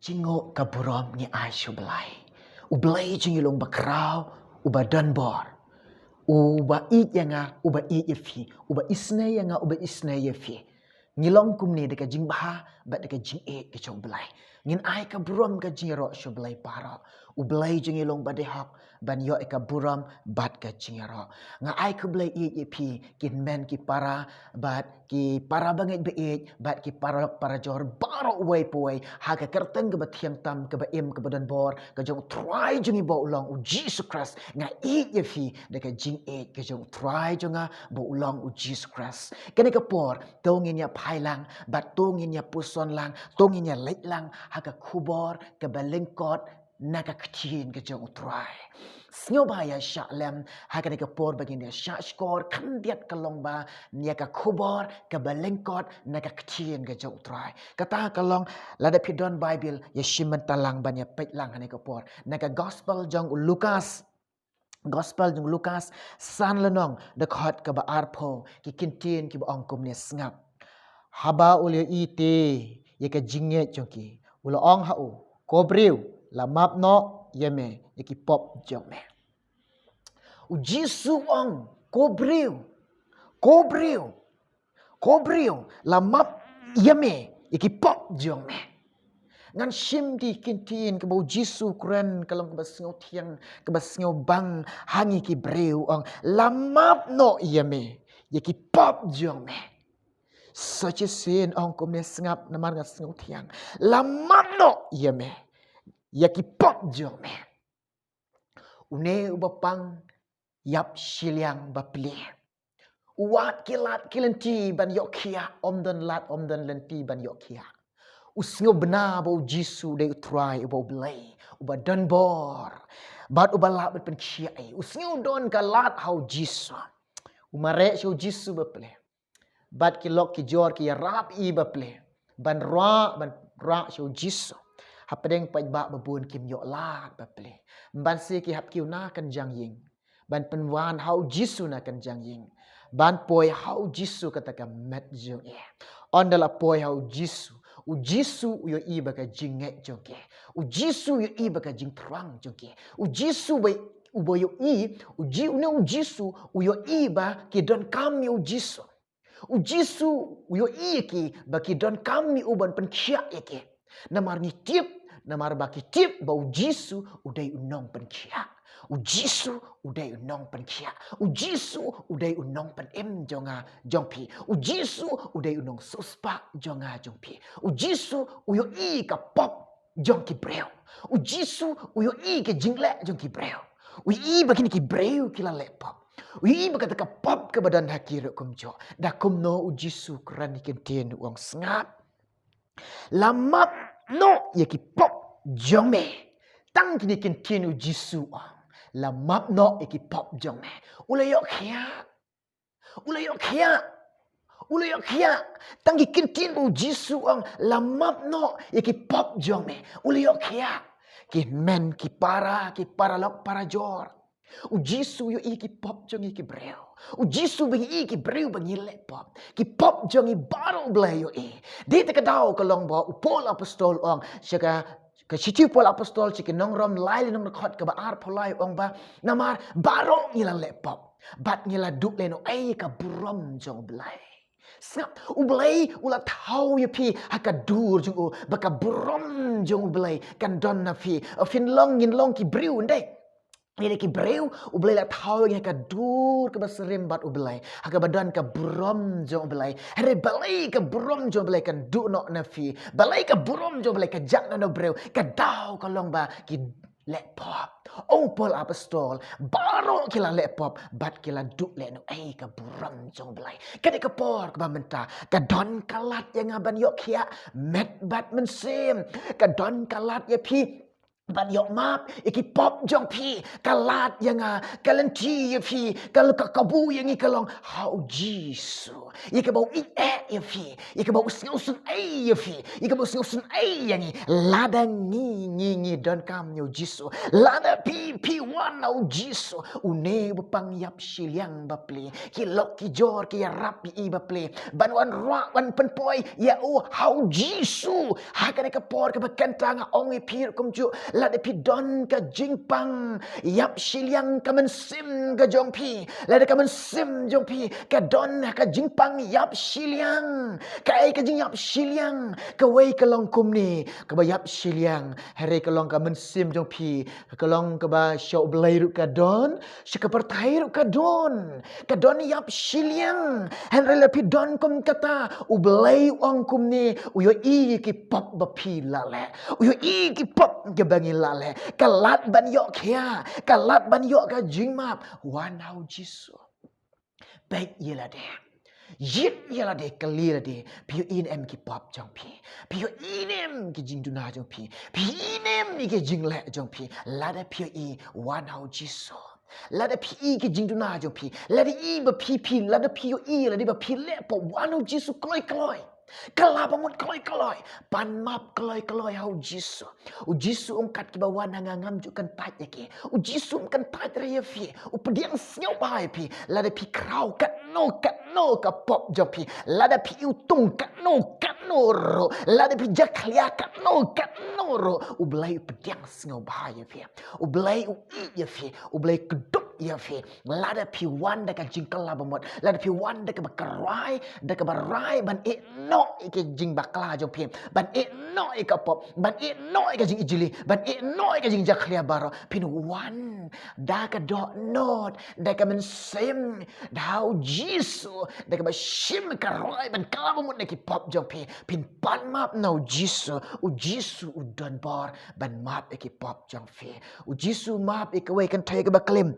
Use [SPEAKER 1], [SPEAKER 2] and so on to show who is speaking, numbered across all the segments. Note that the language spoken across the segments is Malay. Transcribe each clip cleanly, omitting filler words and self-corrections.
[SPEAKER 1] Jingo kaburam ni aisyu belai. Ublai jingilong bakrau, uba danbor. Uba it yanga, uba it yefi. Uba isne yanga, uba isne yefi. Ngilong kumni deka jing baha, bat deka jing e ke chong belai. Ngin ai kaburam ka jingiro syu belai para. Ublai jingilong badehak, ban yo eka buram bat ka jingiro. Nga ai ka belai it yefi, kin men ki para, bat ki para banget be it, bat ki para jor baro uway puway, haga kerteng ke batiang tam ke ba im ke badan bor, ke jong try jongi ba ulang u Jesus Christ, nga it yefi, deka jing it ke jong try jonga ba ulang u Jesus Christ. Kani ka por, tongin ya pai lang, bat tongin ya puson lang, tongin ya leit lang, haga kubor ke balengkot, naga ketin ke jong try. Snobaya syak lem, haga ni kapor bagi dia syak skor, kandiat kalong ba, niaga kubor, ke balengkot, naga ketin ke jong try. Kata kalong, lada pidon Bible, ya shimen talang banyak pek lang hani kapor. Naga gospel jong Lukas, Gospel jong Lukas, san lenong, dekat ke ba arpo, ki kintin ki ba ongkum ni sengap. Haba ule ite, ye ke jinget jongki, ula ong hau, kobriu, la map no, yeme, ye ki pop jong me. U Jisu ong, kobriu, la map yeme, ye ki pop jong me. Ngan shim di kintin ke bau Jisu keren kalau ke basngau tiang, ke basngau bang, hangi ki breu ong, la map no yeme, ye ki pop jong me. Such a sin ong kum ne sengap namar ngat sengau tiang. Lamam no ye me. Ya ki pop jong me. Une ubapang yap shiliang bapli. Uwat kilat kilenti ban yok kia. Omdan lat omdan lenti ban yok kia. Usngau benar bau Jisu de utrai ubau belai. Uba danbor. Bat uba lat berpen kiai. Usngau don kalat hau Jisu. Umarek shau Jisu bapli. Bat ki lok ki jor ki rap i baple ban ra shu Jisu hapdeng pai ba babun kim yo lat baple ban si ki hap kiu na kan jang ying ban penwan hau Jisu na kan jang ying ban poi hau Jisu kata ka met jong e ondala poi hau Jisu u Jisu yo i baka jinget jong ke u Jisu yo i baka jing trang jong ke u Jisu bai u boyo i u ji u Jisu u yo i ba ki don kam yo Jisu u Jisu uyo iki baki don kami uban penkia iki. Namar ni tip, namar baki tip bau Jisu udai unong penkia. U Jisu udai unong penkia. U Jisu udai unong pen em jonga jongpi. U Jisu udai unong suspa jonga jongpi. U Jisu uyo i ka pop jongki breu. U Jisu uyo i ke jingle jongki breu. U i baki ni ki breu kila lepop. Ui berkata ke pop ke badan hakir kum jo. Dah kum no u Jisu keran ikentin uang sengap. Lamap no ye ki pop jome. Tang kini kentin u Jisu ang. Lamap no ye ki pop jome. Ulayok kia. Ulayok kia. Tang ki kentin u Jisu ang. Lamap no ye ki pop jome. Ulayok kia. Ki men ki para lok para jor. U Jisu yo iki pop jong iki breu. U Jisu bagi iki breu bagi lepop. Ki pop jong i baro blay yo i. Di te kadau kalong ba u Paul apostol ong saka ke situ Paul apostol sika nongrom lai nong khot ke ba ar polai ong ba namar baro ngila lepop. Bat ngila duk leno ai ka burom jong blay. Snap ublay ula tau ya pi hakadur jong u baka burom jong ublay kan don na fi. Fin long ngin long ki breu ndai. Ini ki breu ublay la tau yang ka dur ke baserim bat ublay haka badan ka burom jong ublay hari balai ka burom jong ublay kan du no nafi balai ka burom jong ublay ka jak no breu ka dau ka long ba ki lepop ong Paul apostol baro kila lepop bat kila du le no ai ka burom jong ublay kadi ka por ka menta ka don kalat yang aban yok kia met bat mensem ka don kalat ya pi ban yok map iki pop jong pi kalat yang kalanti pi kal kabu yang ikalong how Jisu ika bau ya pi ika bau snausun ya pi ika bau snausun yang lada ngi don kam yo Jisu lada pi wan au Jisu une bepang yap siliang bapli ki lok ki jor ki rap i bapli ban wan ra wan penpoi ya how Jisu hakane ka por ka bekantang ong pi kum ju la de pi don ka jingpang yap siliang ka men sim ka jong pi la de ka men sim jong pi ka don ka jingpang yap siliang ka ai ka jing yap siliang ka wei ka long kum ni ka ba yap siliang hare ka long ka men sim jong pi ka long ka ba show blai ru ka don shi ka pertai ru ka don yap siliang hare la pi don kum kata u blai ong kum ni u yo i ki pop ba pi la le u yo i ki pop ke bangi lale kalat ban yok kia kalat ban yok ka jingmap wanau Jisu baik yela de yit yela de kali la de piu in em ki pop jong pi piu inem ki jing duna jong pi piu inem ni ki jing le jong pi la de piu I wanau Jisu la de pi ki jing duna jong pi la de I ba pi la de piu I la de ba pi le po wanau Jisu kloi kalabamut kaloi pan map kaloi hau Jisu u Jisu kat ki bawa ngam jukan tat yake u Jisu kan tat raya fi u pediang snyo bai pi la de pi krau kat no ka pop jopi la de pi u tung kat no ro la de pi jaklia kat no ro u blai pediang snyo bai fi u blai u I ya fi u blai keduk ya fi la de pi wan da ka jingkal labamut la de pi wan da ka bakarai da ka barai ban no ike jing bakla jong pin ban no ika pop ban no ika jing ijili ban no ika jing jaklia baro pin wan da ka do not da ka men sem dau Jisu da ka ba shim ka roi ban kala mut neki pop jong pin pan map no Jisu u Jisu u don bar ban map ike pop jong fi u Jisu map ike we kan thai ka ba klim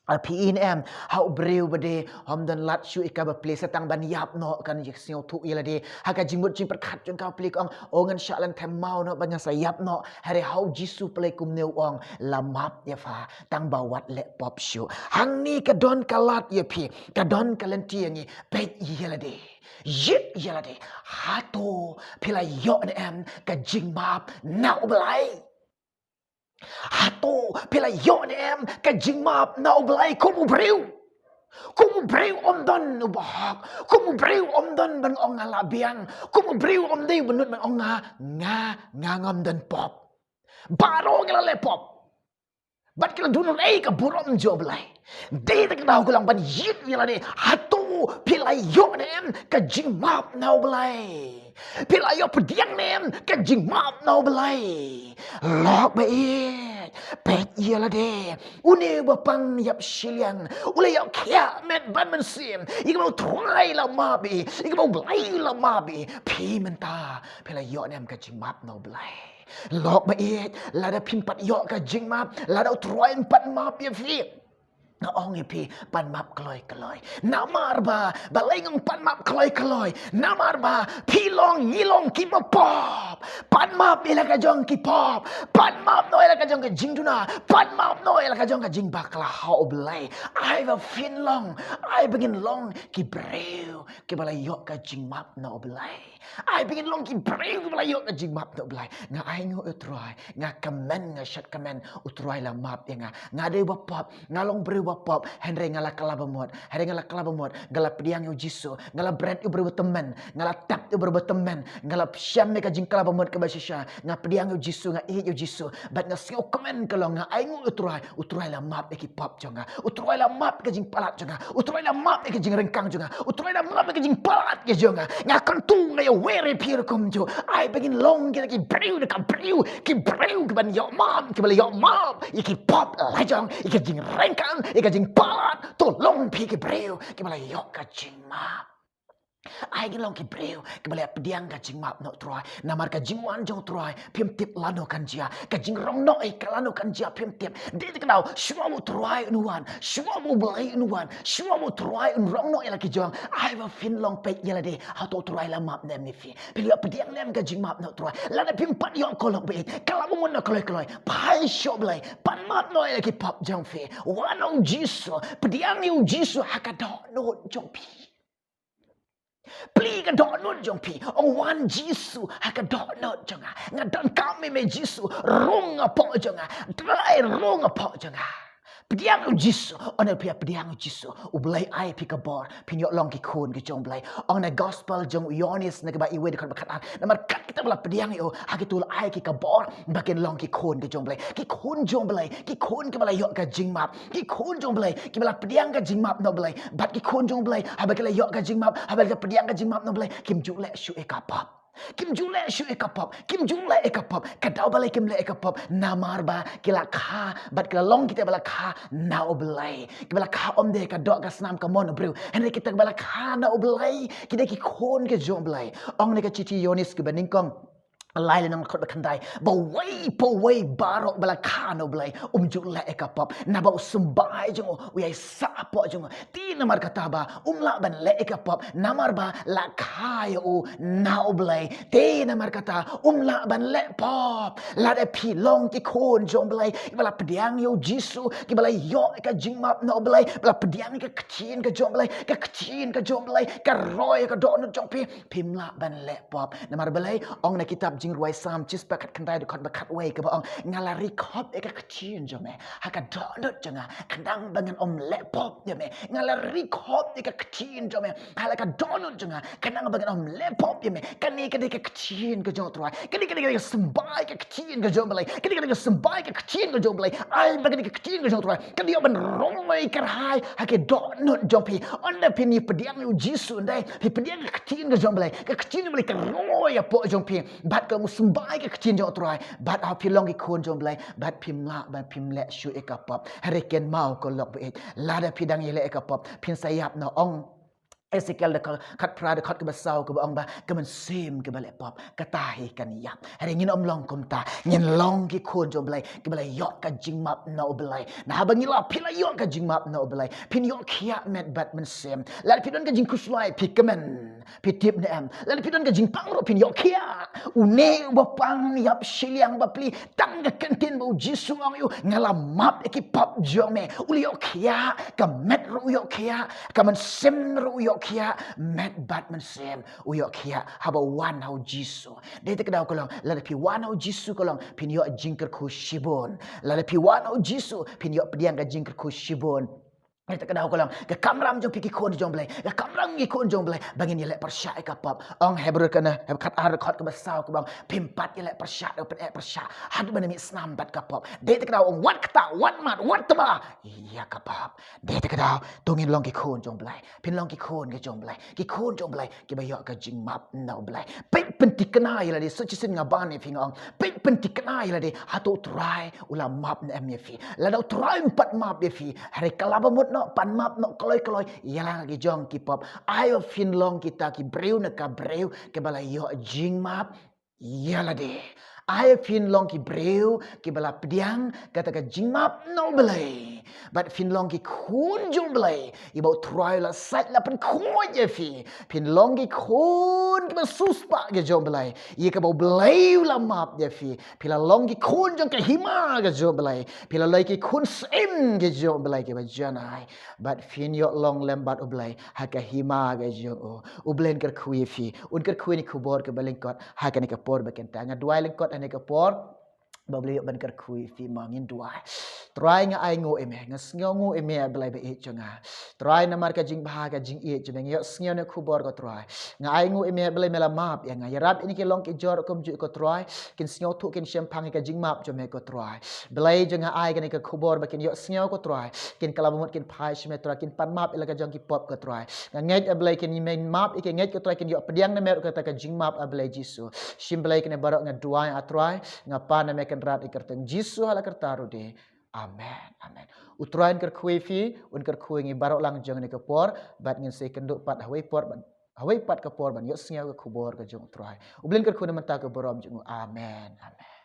[SPEAKER 1] Alpi in em hau breu bade hom dan lat shu ika ba place tang ban yap no kan yek sio thu ila de ha ka jimut jing perkhat jong ka plik ong ongan syalan them mau no ban sa yap no hare hau Jisu play kum neu ong lamap ya fa tang bawat le pop shu hang ni ka don kalat ye pi ka don kalanti ngi pet yela de yit yela de hato pila yo em ka jing map na oblai Hato pila yon em ka jingmap na oblay kumubriw om don ubahak kumubriw om don ban ong ngalabiang kumubriw om day bunut ban ong nga ngam don pop baro kila le pop bat kila dunun ay ka burom joblay day tak daw ko lang ban yit nila ni hato pila yon em ka jingmap na oblay pila yo pediang nem ka jingmap na oblay lok ba pet yela de une bapang yap siliang ule yap kya met ban man sim ikau try la mabi ikau blai la mabi pi menta pela yo nem ka jingmap no blai lok ba la da pin pat yo ka jingmap la da try pat map ye fi na ong ipi pan map kaloi namar ba balengong pan map kaloi namar ba pilong ngilong ki pop pan map ila ka jong ki pop pan map no ila ka jong ka jingduna pan map no ila ka jong ka jing bakla how blai I have fin long I begin long ki breu ki bala yok ka jing map no blai I begin long ki breu ki bala yok ka jing map no blai nga ai ngo utrai nga kamen nga shat kamen utrai la map nga de ba pop nga long breu pop henry ngala kalabamot ngala pediang yo Jisu ngala bread yo berbetemen ngala tap yo berbetemen ngala syam ka jing kalabamot ka basisya nga pediang yo Jisu nga yo Jisu bat nga sio komen kalong nga aingu utrai la map ki pop jonga utrai la map ka jing palat jonga utrai la map ka jing rengkang jonga utrai la map ka jing palat ka jonga nga kantung nga yo were pir kom jo I begin long ki breu ki breu ban yo map ki bala yo map ki pop la jong ki jing rengkang ika jing palat tolong pi ke breu ke mala yok ka jing map Ai long ki breu ke bale pediang ka jing map no troy namar ka jing wan jong troy pim tip lano kan jia ka jing rong no e ka lano kan jia pim tip de te knau shwa mo troy un wan shwa mo blai un wan shwa mo troy un rong no e la ki jong ai va fin long pe yela de ha to troy la map nem ni fi pili pediang nem ka jing map no troy la na pim pat yo ko lo be ka la mo no kloi pai sho blai pan map no e la ki pop jong fi wan on jisu pediang ni jisu hakado no jong pi Pli ka dot nun jong pi ong wan Jisu ha ka dot not jonga ngadan kami me Jisu rung apo jonga drai rung apo jonga pediang Jisu ona pia pediang Jisu ublai ai pi ka bor pinyok long ki kun ki jong blai ong na gospel jong Yonis na ba iwe de kan bakat namar kat kita bla pediang yo ha ki tul ai ki ka bor bakin long ki kun ki jong blai ki kun jong blai ki kun ki bla yok ka jing map ki kun jong blai ki bla pediang ka jing map no blai bat ki kun jong blai ha ba ki la yok ka jing map ha ba ka pediang ka jing map no blai kim ju le shu e ka pap Kim Jong le shu ekapop, Kim Jong le ekapop, kadau balai Kim le ekapop, namar ba kila kha, bat kila long kita bala kha na oblai, kila kha om de ka dok ka snam ka mon bru, henry kita bala kha na oblai, kita ki kon ke jong blai, ong ne ka chichi Yonis ke baningkong lai le nang khot ba khandai ba wei barok bala khano blai juk la ekapop na ba sumbai jong wi sa po jong ti namar kata ba la ban le ekapop namar ba la khai o na blai ti namar kata la ban le pop la de pi long ti kon jong blai bala pediang yo Jisu ki bala yo ka jingmap no blai bala pediang ka kchin ka jong blai ka kchin ka jong blai ka roi ka do no jong pi pim la ban le pop namar blai ong na kitab jing ruai sam chis pakat kandai dekat bakat wei ke baong ngalari kop e ka kchin jome ha ka do no janga kandang bangan om le pop jome ngalari kop e ka kchin jome ha la ka do no janga kandang bangan om le pop jome kani ka de ka kchin ka jong truai kani ka sembai ka kchin ka jong blai kani ka sembai ka kchin ka jong blai ai bagan ka kchin ka jong truai kani ban rongoi kerhai ha ke do no jong pi onda pini pediang yu Jisu ndai pi pediang ka kchin ka jong blai ka kchin blai ka rongoi apo jong pi bat ka musumbai ka kchin jong truai bat ha pi long ki kon jong blai bat pim la ban pim le shu e ka pop heriken mau ko lok be la da pidang yele e ka pop pin sayap no ong Ezekiel de kat prada kat ke basau ke bang ba ke men sim ke balik pop katahi kan yap hari ngin om long kum ta ngin long ki kon jom blai ke balai yok ka jingmap no blai na bang ila pila yok ka jingmap no blai pin yok khia met bat men sim la pidon ka jing kuslai pi kemen pi tip ne am la pidon ka jing pang ro pin yok khia une ba pang yap shiliang ba pli tang ka kentin bo Jisu ang yu ngala map ki pop jom me uli yok khia ka met ro yok khia ka men sim ro yok kia met batman sem uyok kia haba wan hau Jisu de te kedau kolong la pi wan hau Jisu kolong pin yo jingker ku shibon la pi wan hau Jisu pin yo pediang ga jingker ku shibon Kita kedau kolam ke kamram jong piki kon jong blai ke kamram ngi kon jong blai bangin yele persya ka pap ong hebru kana heb kat ar khot ke basau ke bang pimpat yele persya do pen persya hadu ban mi snam bat ka pap de te kedau ong wat kata wat mat wat taba iya ka pap de te kedau tungin long ki kon jong blai pin long ki kon ke jong blai ki kon jong blai ki bayo ka jing map no blai pe pentik kena yele de suci sin ngaban ni fingong pe pentik kena yele de hatu try ula map na mi fi la do try empat map de fi hari kalaba mut no pan map no koloi yalang ki jong ki pop ayo fin long kita ki breu na ka breu ke bala yo jing map yala de ayo fin long ki breu ke bala pediang kata ka jing map no belai but fin long ki kun jong belai ibo try la sat la pen ko je fi fin long ki kun ba suspa ke jong belai ye ka bo belai la map je fi pila long ki kun jong ke hima ke jong belai pila lai ki kun sim ke jong belai ke ba janai but fin yo long lembat oblai ha ka hima ke jong o ublen ker kui fi un ker kui ni kubor ke balengkot ha ka ni ka por ba ken ta ngadwai lengkot ane ka por babli ban ker kui fi mangin duai try nga ai ngo eme nga sngo ngo eme blai be e changa try na mar ka jing ba ka jing e chme nga sngo ne khubor ko try nga ai ngo eme blai mela map ya nga yarap ini ki long ki jor kom ju ko try kin sngo thu kin shem phang ka jing map chme ko try blai janga ai ka ni ka khubor ba kin yo sngo ko try kin kalabamot kin phai shme try kin pan map ila ka jong ki pop ko try nga ngai blai kin main map ik ngai ko try kin yo pediang na mer ko ta ka jing map blai Jisu shim blai kin barok nga duai a try nga pa na me ken rat ikerteng Jisu hala kertaru de amen amen utrain ker khuefi un ker khuengi barok lang jong ne ke por bat ngin se kenduk pat hawai por Hawai pat ka por ban yo sngeu ka khubor ka jong trai. Ublin ka khuna manta ka borom jong amen. Amen.